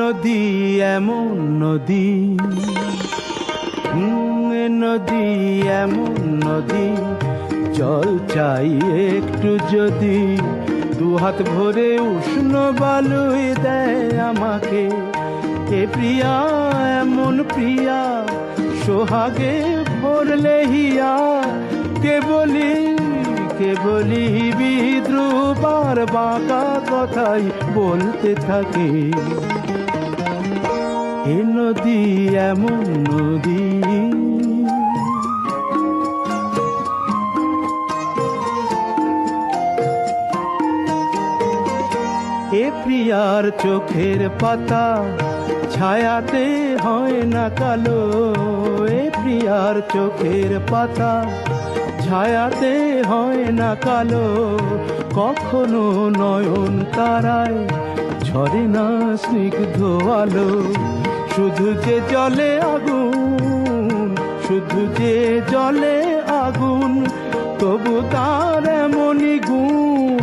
নদী এমন নদী, নদী এমন নদী, জল চাই একটু যদি, দুহাত ভরে উষ্ণ বালুই দেয় আমাকে। এ প্রিয়া এমন প্রিয়া, সোহাগে ভরলে হিয়া, কে বলি বিদ্রুপার বাঁকা কথাই বলতে থাকে। এ নদী এমন নদী। এ প্রিয়ার চোখের পাতা ছায়াতে হয় না কালো, এ প্রিয়ার চোখের পাতা ছায়াতে হয় না কালো, কখনো নয়ন তারায় ঝরে না স্নিগ্ধ আলো। শুধু যে জলে আগুন, শুধু যে জলে আগুন, তবু তার এমনই গুণ,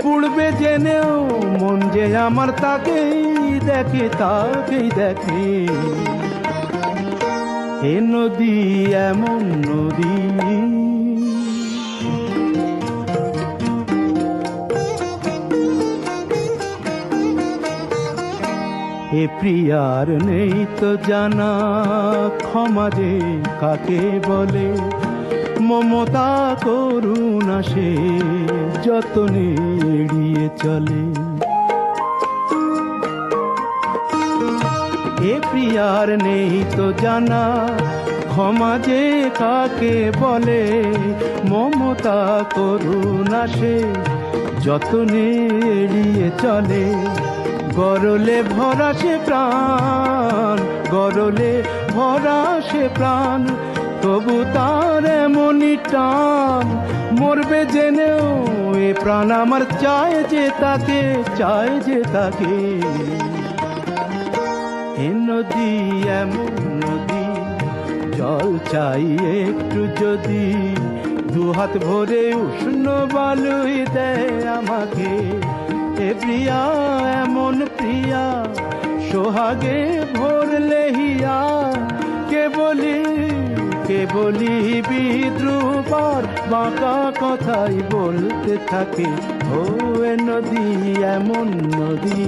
পুড়বে জেনেও মন যে আমার তাকেই দেখে, তাকেই দেখে। এ নদী এমন নদী। এ প্রিয়ার নেই তো জানা ক্ষমা যে কাকে বলে, মমতা করুণা সে যতনে এড়িয়ে চলে। এ প্রিয়ার নেই তো জানা ক্ষমা যে কাকে বলে, মমতা করুণা সে যতনে এড়িয়ে চলে। গরলে ভরা সে প্রাণ, গরলে ভরা সে প্রাণ, তবু তার এমনই টান, মরবে জেনেও এ প্রাণ আমার চায় যে তাকে, চায় যে তাকে। এ নদী এমন নদী, জল চাই একটু যদি, দুহাত ভরে উষ্ণ বালুই দেয় আমাকে। এ প্রিয়া এমন প্রিয়া, সোহাগে ভরলে হিয়া, কে বলি বিদ্রুপার বাঁকা কথাই বলতে থাকে। ও এ নদী এমন নদী।